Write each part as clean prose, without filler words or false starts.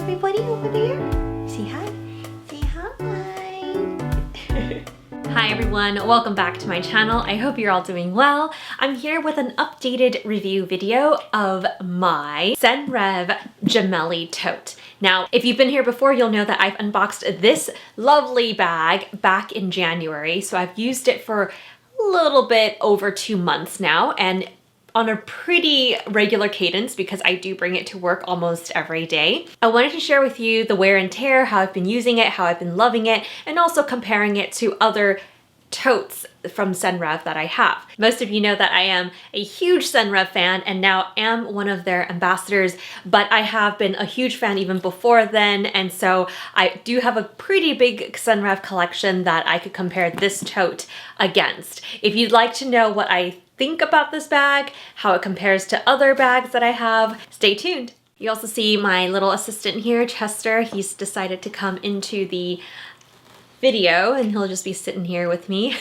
my buddy over there. Say hi. Say hi. Hi everyone, welcome back to my channel. I hope you're all doing well. I'm here with an updated review video of my Senreve Gemelli Tote. Now, if you've been here before, you'll know that I've unboxed this lovely bag back in January. So I've used it for a little bit over 2 months now, and on a pretty regular cadence because I do bring it to work almost every day. I wanted to share with you the wear and tear, how I've been using it, how I've been loving it, and also comparing it to other totes from Senreve that I have. Most of you know that I am a huge Senreve fan and now am one of their ambassadors, but I have been a huge fan even before then, and so I do have a pretty big Senreve collection that I could compare this tote against. If you'd like to know what I think about this bag, how it compares to other bags that I have, stay tuned. You also see my little assistant here, Chester. He's decided to come into the video and he'll just be sitting here with me.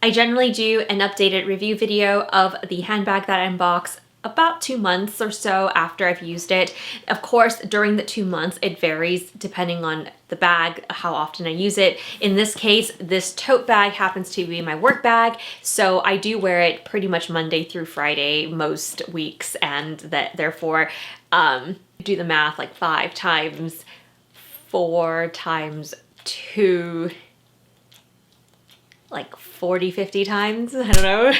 I generally do an updated review video of the handbag that I unbox about 2 months or so after I've used it. Of course, during the 2 months, it varies depending on the bag, how often I use it. In this case, this tote bag happens to be my work bag, so I do wear it pretty much Monday through Friday most weeks, and that therefore, do the math, like 5 times 4 times 2, like 40, 50 times, I don't know.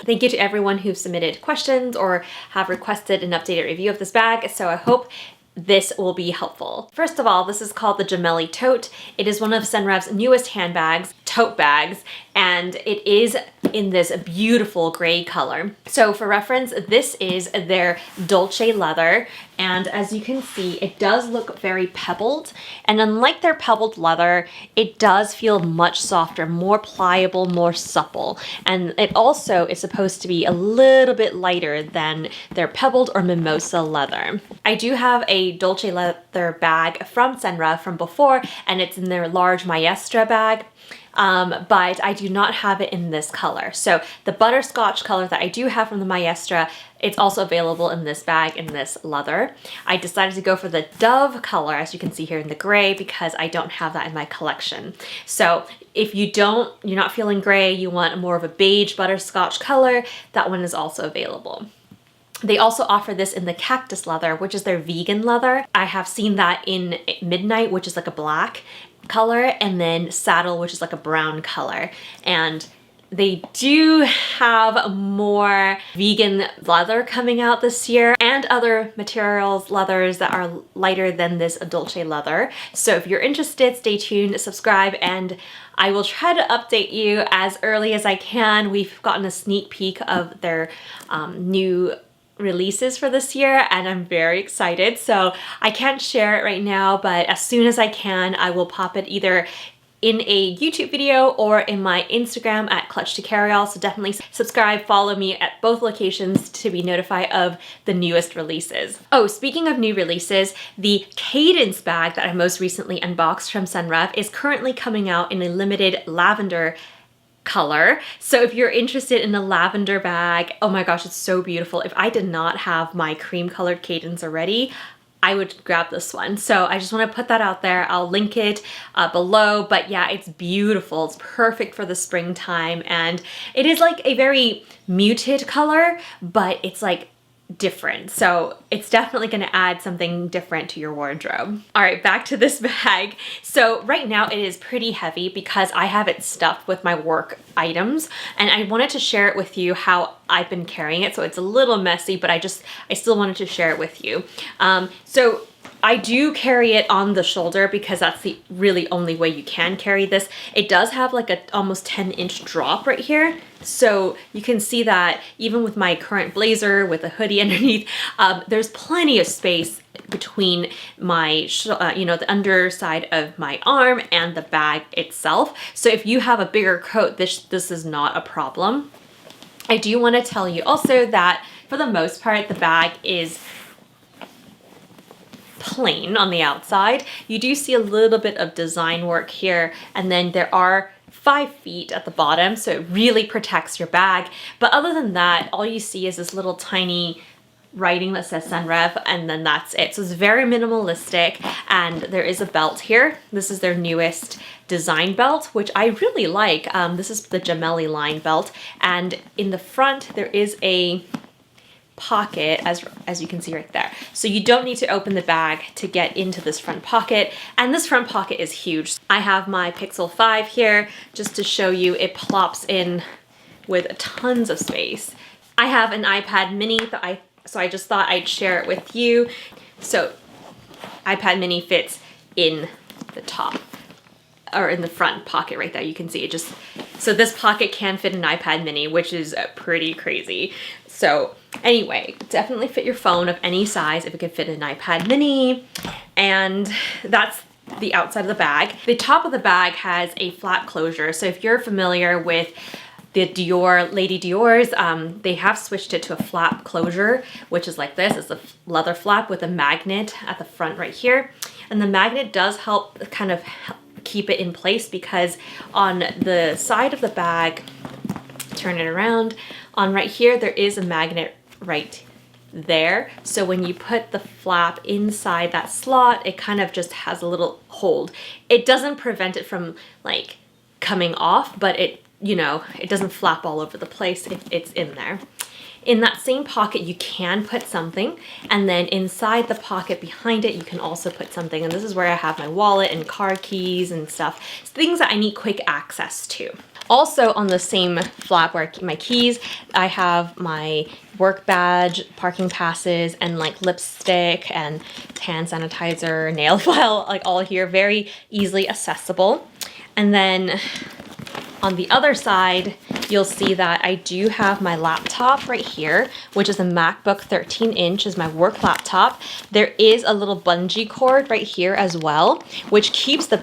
Thank you to everyone who submitted questions or have requested an updated review of this bag, so I hope this will be helpful. First of all, this is called the Gemelli Tote. It is one of Senreve's newest handbags, tote bags, and it is in this beautiful gray color. So for reference, this is their dolce leather, and as you can see, it does look very pebbled, and unlike their pebbled leather, it does feel much softer, more pliable, more supple, and it also is supposed to be a little bit lighter than their pebbled or mimosa leather. I do have a dolce leather bag from Senreve from before, and it's in their large maestra bag. But I do not have it in this color. So the butterscotch color that I do have from the Maestra, it's also available in this bag in this leather. I decided to go for the dove color, as you can see here in the gray, because I don't have that in my collection. So if you're not feeling gray, you want more of a beige butterscotch color, that one is also available. They also offer this in the cactus leather, which is their vegan leather. I have seen that in midnight, which is like a black color, and then saddle, which is like a brown color. And they do have more vegan leather coming out this year and other materials, leathers that are lighter than this dolce leather. So if you're interested, stay tuned, subscribe, and I will try to update you as early as I can. We've gotten a sneak peek of their new releases for this year, and I'm very excited. So I can't share it right now, but as soon as I can, I will pop it either in a YouTube video or in my Instagram at Clutch to Carry All. So definitely subscribe, follow me at both locations to be notified of the newest releases. Oh, speaking of new releases, the Cadence bag that I most recently unboxed from Senreve is currently coming out in a limited lavender color. So if you're interested in a lavender bag, oh my gosh, it's so beautiful. If I did not have my cream colored Cadence already, I would grab this one. So I just want to put that out there. I'll link it below, but yeah, it's beautiful. It's perfect for the springtime, and it is like a very muted color, but it's like different. So it's definitely going to add something different to your wardrobe. All right, back to this bag. So right now it is pretty heavy because I have it stuffed with my work items, and I wanted to share it with you how I've been carrying it. So it's a little messy, but I still wanted to share it with you. So I do carry it on the shoulder because that's the really only way you can carry this. It does have like a almost 10-inch drop right here. So you can see that even with my current blazer with a hoodie underneath, there's plenty of space between my, the underside of my arm and the bag itself. So if you have a bigger coat, this is not a problem. I do want to tell you also that for the most part, the bag is plain on the outside. You do see a little bit of design work here, and then there are 5 feet at the bottom, so it really protects your bag. But other than that, all you see is this little tiny writing that says Senreve, and then that's it. So it's very minimalistic, and there is a belt here. This is their newest design belt, which I really like. This is the Gemelli line belt, and in the front there is a pocket, as you can see right there. So you don't need to open the bag to get into this front pocket, and this front pocket is huge. I have my Pixel 5 here just to show you. It plops in with tons of space. I have an iPad mini that so I just thought I'd share it with you. So iPad mini fits in the top, or in the front pocket right there. You can see it just, so this pocket can fit an iPad mini, which is pretty crazy. So anyway, definitely fit your phone of any size if it could fit an iPad mini. And that's the outside of the bag. The top of the bag has a flap closure. So if you're familiar with the Dior, Lady Dior's, they have switched it to a flap closure, which is like this. It's a leather flap with a magnet at the front right here. And the magnet does help kind of keep it in place, because on the side of the bag, turn it around, on right here, there is a magnet right there. So when you put the flap inside that slot, it kind of just has a little hold. It doesn't prevent it from like coming off, but it, you know, it doesn't flap all over the place if it's in there. In that same pocket, you can put something, and then inside the pocket behind it, you can also put something. And this is where I have my wallet and car keys and stuff, things that I need quick access to. Also on the same flap where I keep my keys, I have my work badge, parking passes, and like lipstick and hand sanitizer, nail file, like all here, very easily accessible. And then on the other side, you'll see that I do have my laptop right here, which is a MacBook 13-inch, is my work laptop. There is a little bungee cord right here as well, which keeps the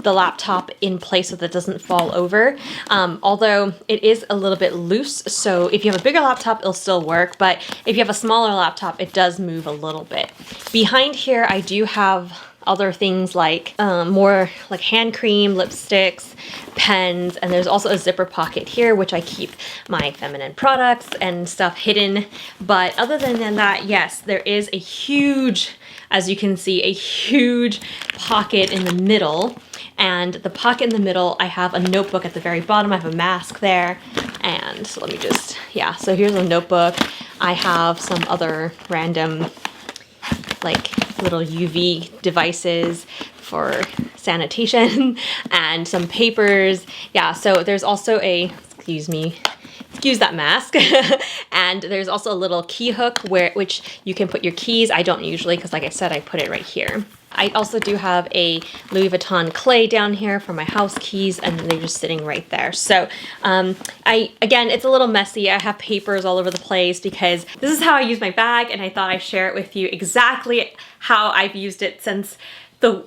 laptop in place so that it doesn't fall over. Although it is a little bit loose, so if you have a bigger laptop, it'll still work, but if you have a smaller laptop, it does move a little bit. Behind here, I do have other things like more like hand cream, lipsticks, pens, and there's also a zipper pocket here, which I keep my feminine products and stuff hidden. But other than that, yes, there is a huge, as you can see, a huge pocket in the middle. And the pocket in the middle, I have a notebook at the very bottom. I have a mask there. And so let me just, yeah, so here's a notebook. I have some other random like little UV devices for sanitation and some papers. Yeah, so there's also a, excuse that mask. And there's also a little key hook which you can put your keys. I don't usually, because like I said, I put it right here. I also do have a Louis Vuitton clay down here for my house keys, and they're just sitting right there. So again, it's a little messy. I have papers all over the place because this is how I use my bag, and I thought I'd share it with you exactly how I've used it since the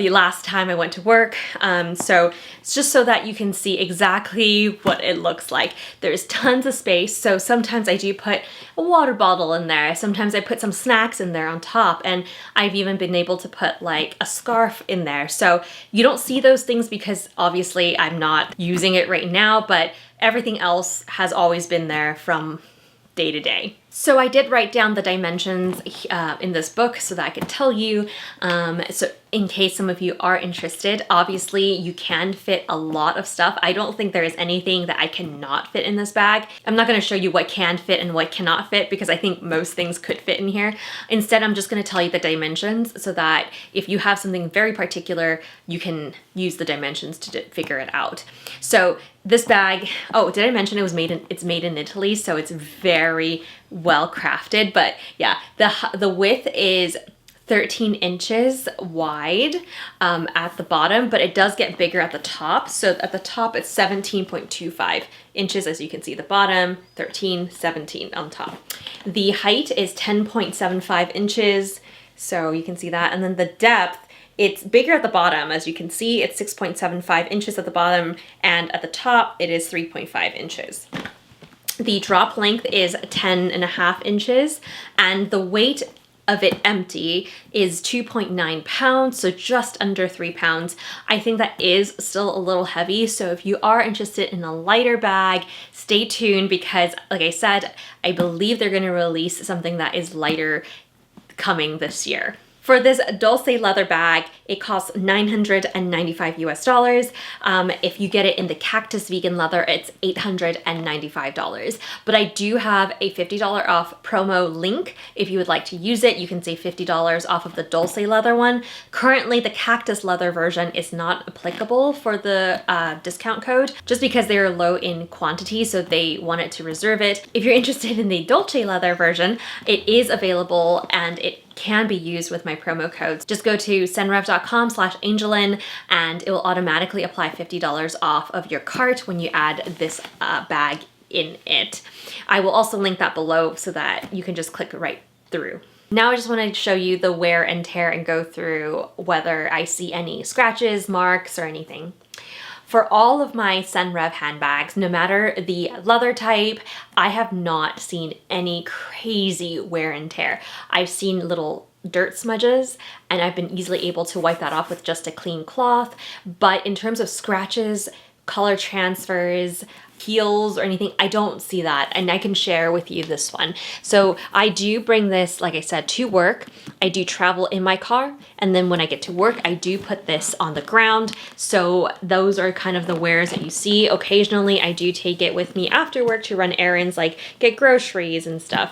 last time I went to work. So it's just so that you can see exactly what it looks like. There's tons of space. So sometimes I do put a water bottle in there. Sometimes I put some snacks in there on top. And I've even been able to put like a scarf in there. So you don't see those things because obviously I'm not using it right now, but everything else has always been there from day to day. So I did write down the dimensions in this book so that I could tell you, so in case some of you are interested. Obviously you can fit a lot of stuff. I don't think there is anything that I cannot fit in this bag. I'm not going to show you what can fit and what cannot fit because I think most things could fit in here. Instead, I'm just going to tell you the dimensions so that if you have something very particular, you can use the dimensions to figure it out. So this bag, oh, did I mention it's made in Italy, so it's very well crafted. But yeah, the width is 13 inches wide at the bottom, but it does get bigger at the top. So at the top, it's 17.25 inches, as you can see. The bottom, 13, 17 on top. The height is 10.75 inches, so you can see that. And then the depth, it's bigger at the bottom. As you can see, it's 6.75 inches at the bottom, and at the top, it is 3.5 inches. The drop length is 10.5 inches, and the weight of it empty is 2.9 pounds, so just under 3 pounds. I think that is still a little heavy, so if you are interested in a lighter bag, stay tuned because, like I said, I believe they're going to release something that is lighter coming this year. For this Dolce leather bag, it costs $995 US. If you get it in the cactus vegan leather, it's $895. But I do have a $50 off promo link. If you would like to use it, you can save $50 off of the Dolce leather one. Currently, the cactus leather version is not applicable for the discount code, just because they are low in quantity, so they wanted to reserve it. If you're interested in the Dolce leather version, it is available and it can be used with my promo codes. Just go to senreve.com/angeleyn and it will automatically apply $50 off of your cart when you add this bag in it. I will also link that below so that you can just click right through. Now I just want to show you the wear and tear and go through whether I see any scratches, marks, or anything. For all of my Senreve handbags, no matter the leather type, I have not seen any crazy wear and tear. I've seen little dirt smudges and I've been easily able to wipe that off with just a clean cloth. But in terms of scratches, color transfers, heels or anything, I don't see that, and I can share with you this one. So I do bring this, like I said, to work. I do travel in my car, and then when I get to work, I do put this on the ground. So those are kind of the wears that you see. Occasionally, I do take it with me after work to run errands, like get groceries and stuff.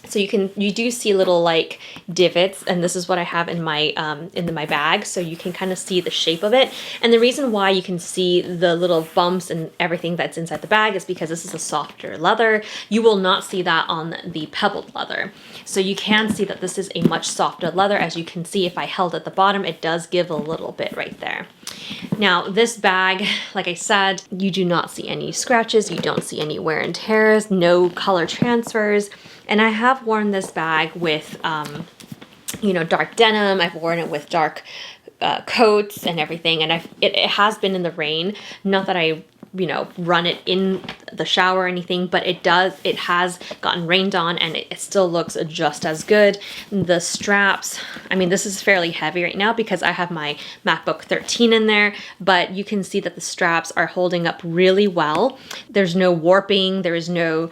So you do see little like divots, and this is what I have in my bag, so you can kind of see the shape of it. And the reason why you can see the little bumps and everything that's inside the bag is because this is a softer leather. You will not see that on the pebbled leather. So you can see that this is a much softer leather. As you can see, if I held at the bottom, it does give a little bit right there. Now this bag, like I said, you do not see any scratches, you don't see any wear and tears, no color transfers. And I have worn this bag with, you know, dark denim. I've worn it with dark coats and everything. And it has been in the rain. Not that I, you know, run it in the shower or anything, but it has gotten rained on and it still looks just as good. The straps, I mean, this is fairly heavy right now because I have my MacBook 13 in there, but you can see that the straps are holding up really well. There's no warping. There is no,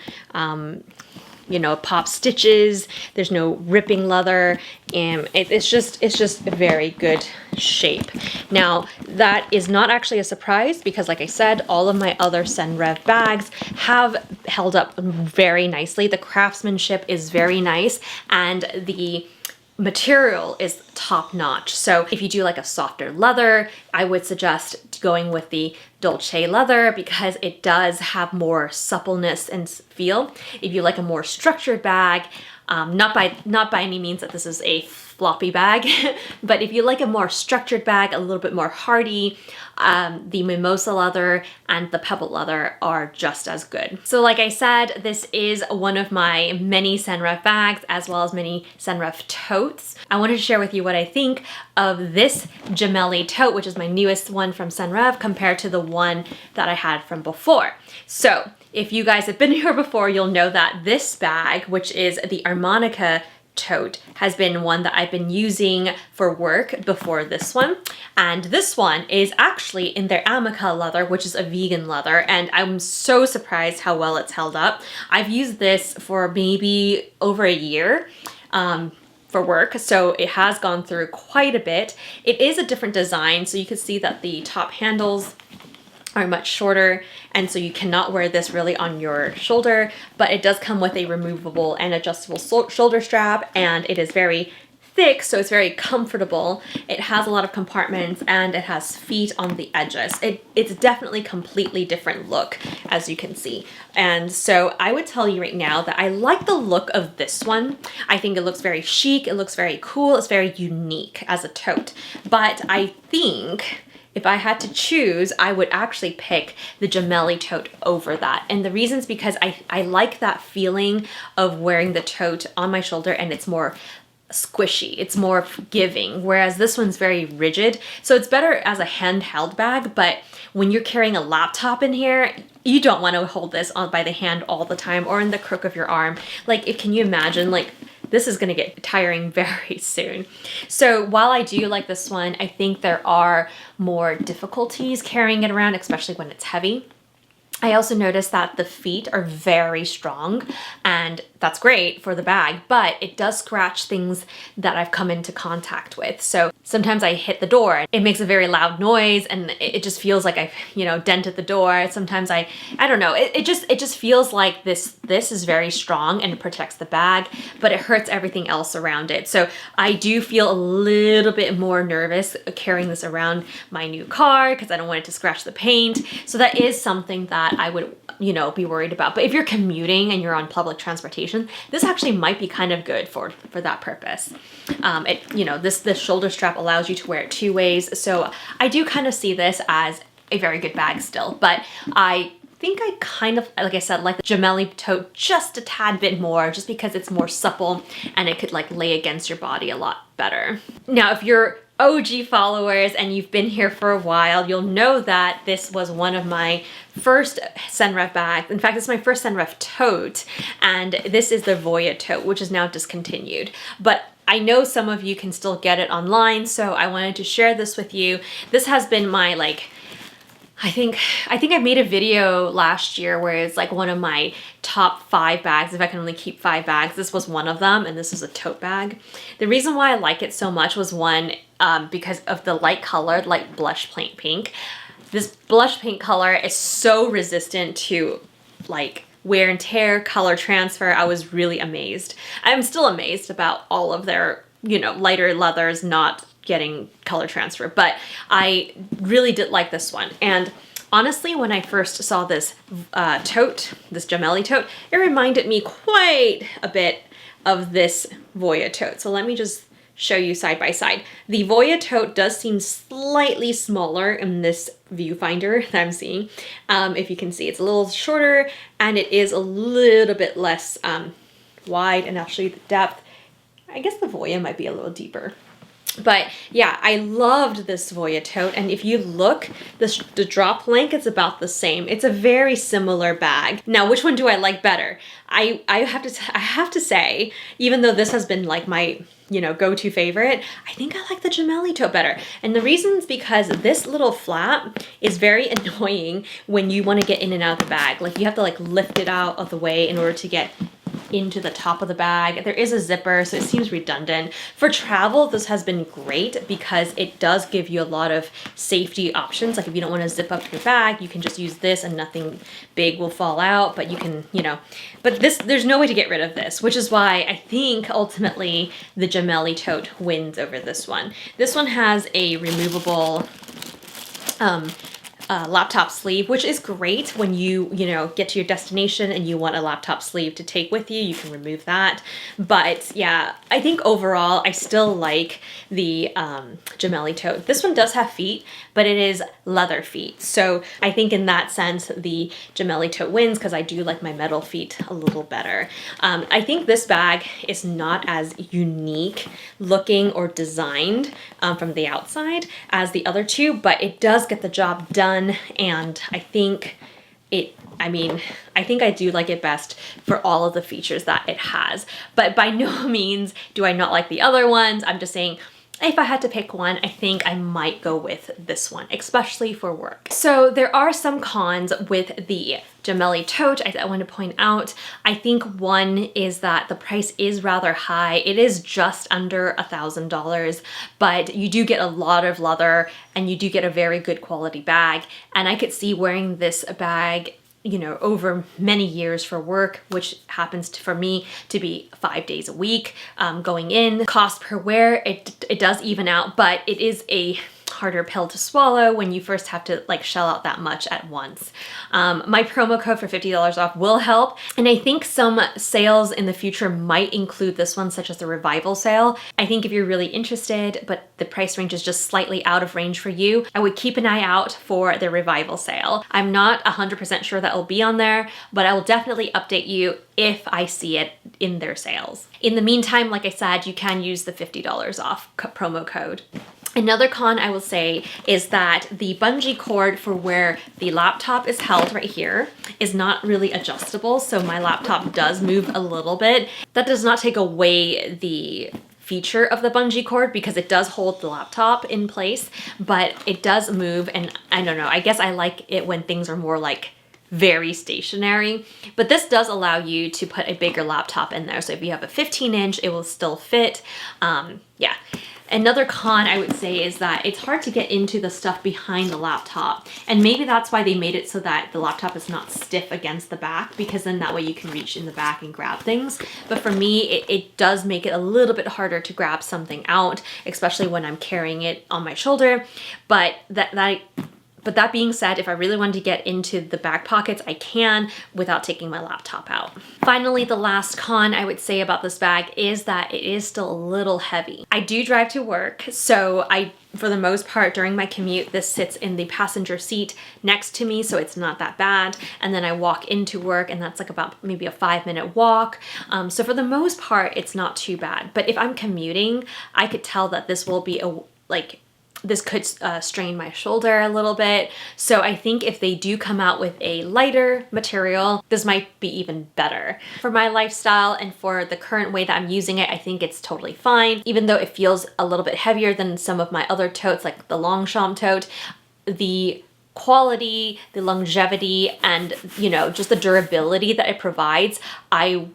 you know, pop stitches, there's no ripping leather, and it's just a very good shape. Now, that is not actually a surprise because, like I said, all of my other Senreve bags have held up very nicely. The craftsmanship is very nice, and the material is top notch. So if you do like a softer leather, I would suggest going with the Dolce leather because it does have more suppleness and feel. If you like a more structured bag, not by any means that this is a floppy bag, but if you like a more structured bag, a little bit more hardy, the mimosa leather and the pebble leather are just as good. So like I said, this is one of my many Senreve bags as well as many Senreve totes. I wanted to share with you what I think of this Gemelli tote, which is my newest one from Senreve compared to the one that I had from before. So if you guys have been here before, you'll know that this bag, which is the Harmonica tote, has been one that I've been using for work before this one. And this one is actually in their Amica leather, which is a vegan leather, and I'm so surprised how well it's held up. I've used this for maybe over a year for work, so it has gone through quite a bit. It is a different design, so you can see that the top handles are much shorter, and so you cannot wear this really on your shoulder, but it does come with a removable and adjustable shoulder strap, and it is very thick, so it's very comfortable. It has a lot of compartments and it has feet on the edges. It's definitely completely different look, as you can see. And so I would tell you right now that I like the look of this one. I think it looks very chic, it looks very cool, it's very unique as a tote. But I think if I had to choose, I would actually pick the Gemelli tote over that. And the reason is because I like that feeling of wearing the tote on my shoulder, and it's more squishy, it's more giving, whereas this one's very rigid. So it's better as a handheld bag, but when you're carrying a laptop in here, you don't want to hold this on by the hand all the time or in the crook of your arm. Like, can you imagine like this is gonna get tiring very soon. So while I do like this one, I think there are more difficulties carrying it around, especially when it's heavy. I also noticed that the feet are very strong, and that's great for the bag, but it does scratch things that I've come into contact with. So sometimes I hit the door, it makes a very loud noise, and it just feels like I've, you know, dented the door. Sometimes I don't know, it just feels like this is very strong and it protects the bag, but it hurts everything else around it. So I do feel a little bit more nervous carrying this around my new car because I don't want it to scratch the paint. So that is something that I would, you know, be worried about. But if you're commuting and you're on public transportation, this actually might be kind of good for that purpose. You know, this shoulder strap allows you to wear it 2 ways. So I do kind of see this as a very good bag still, but I think I kind of, like I said, like the Gemelli Tote just a tad bit more, just because it's more supple and it could like lay against your body a lot better. Now, if you're OG followers and you've been here for a while, you'll know that this was one of my first Senreve bags. In fact, it's my first Senreve tote, and this is the Voya tote, which is now discontinued. But I know some of you can still get it online, so I wanted to share this with you. This has been my like, I think I made a video last year where it's like one of my top 5 bags. If I can only keep 5 bags, this was one of them, and this is a tote bag. The reason why I like it so much was one, because of the light color, light blush paint pink. This blush pink color is so resistant to like wear and tear, color transfer. I was really amazed. I'm still amazed about all of their, you know, lighter leathers not getting color transfer, but I really did like this one. And honestly, when I first saw this tote, this Gemelli tote, it reminded me quite a bit of this Voya tote. So let me just show you side by side. The Voya tote does seem slightly smaller in this viewfinder that I'm seeing. If you can see, it's a little shorter and it is a little bit less wide, and I'll show you the depth. I guess the Voya might be a little deeper. But yeah, I loved this Voya tote, and if you look, the drop length is about the same. It's a very similar bag. Now, which one do I like better? I have to say, even though this has been like my, you know, go-to favorite, I think I like the Gemelli tote better. And the reason is because this little flap is very annoying when you want to get in and out of the bag. Like you have to like lift it out of the way in order to get into the top of the bag. There is a zipper, so it seems redundant. For travel, this has been great because it does give you a lot of safety options. Like if you don't want to zip up your bag, you can just use this and nothing big will fall out, but you can, you know, but this, there's no way to get rid of this, which is why I think ultimately the Gemelli tote wins over this one. This one has a removable laptop sleeve, which is great when you know, get to your destination and you want a laptop sleeve to take with you. You can remove that. But yeah, I think overall I still like the Gemelli tote. This one does have feet, but it is leather feet. So I think in that sense, the Gemelli tote wins because I do like my metal feet a little better. I think this bag is not as unique looking or designed from the outside as the other two, but it does get the job done. And I think I do like it best for all of the features that it has. But by no means do I not like the other ones. I'm just saying, if I had to pick one, I think I might go with this one, especially for work. So there are some cons with the Gemelli tote I want to point out. I think one is that the price is rather high. It is just under $1,000, but you do get a lot of leather and you do get a very good quality bag. And I could see wearing this bag, you know, over many years for work, which happens for me to be 5 days a week going in. Cost per wear, it does even out, but it is a harder pill to swallow when you first have to like shell out that much at once. My promo code for $50 off will help. And I think some sales in the future might include this one, such as the revival sale. I think if you're really interested, but the price range is just slightly out of range for you, I would keep an eye out for the revival sale. I'm not 100% sure that will be on there, but I will definitely update you if I see it in their sales. In the meantime, like I said, you can use the $50 off promo code. Another con I will say is that the bungee cord for where the laptop is held right here is not really adjustable, so my laptop does move a little bit. That does not take away the feature of the bungee cord because it does hold the laptop in place, but it does move, and I don't know, I guess I like it when things are more like very stationary, but this does allow you to put a bigger laptop in there. So if you have a 15-inch, it will still fit. Yeah. Another con I would say is that it's hard to get into the stuff behind the laptop. And maybe that's why they made it so that the laptop is not stiff against the back, because then that way you can reach in the back and grab things. But for me, it does make it a little bit harder to grab something out, especially when I'm carrying it on my shoulder. But that being said, if I really wanted to get into the back pockets, I can without taking my laptop out. Finally, the last con I would say about this bag is that it is still a little heavy. I do drive to work, so for the most part, during my commute, this sits in the passenger seat next to me, so it's not that bad. And then I walk into work, and that's like about maybe a 5-minute walk. So for the most part, it's not too bad. But if I'm commuting, I could tell that this will be this could strain my shoulder a little bit. So I think if they do come out with a lighter material, this might be even better. For my lifestyle and for the current way that I'm using it, I think it's totally fine. Even though it feels a little bit heavier than some of my other totes, like the Longchamp tote, the quality, the longevity, and just the durability that it provides, I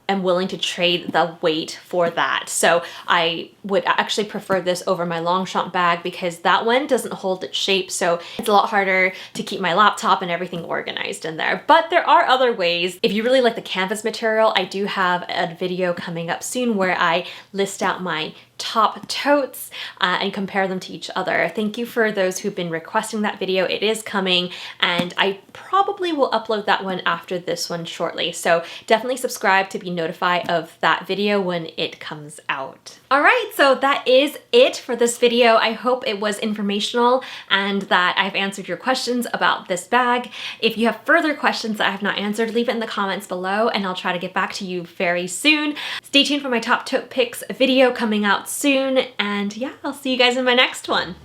am willing to trade the weight for that. So I would actually prefer this over my Longchamp bag because that one doesn't hold its shape, so it's a lot harder to keep my laptop and everything organized in there. But there are other ways. If you really like the canvas material, I do have a video coming up soon where I list out my top totes and compare them to each other. Thank you for those who've been requesting that video. It is coming, and I probably will upload that one after this one shortly. So definitely subscribe to be notified of that video when it comes out. All right, so that is it for this video. I hope it was informational and that I've answered your questions about this bag. If you have further questions that I have not answered, leave it in the comments below and I'll try to get back to you very soon. Stay tuned for my top tote picks video coming out soon, and yeah, I'll see you guys in my next one.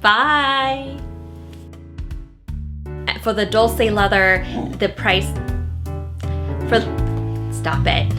Bye! For the Dolce leather, the price for... Stop it.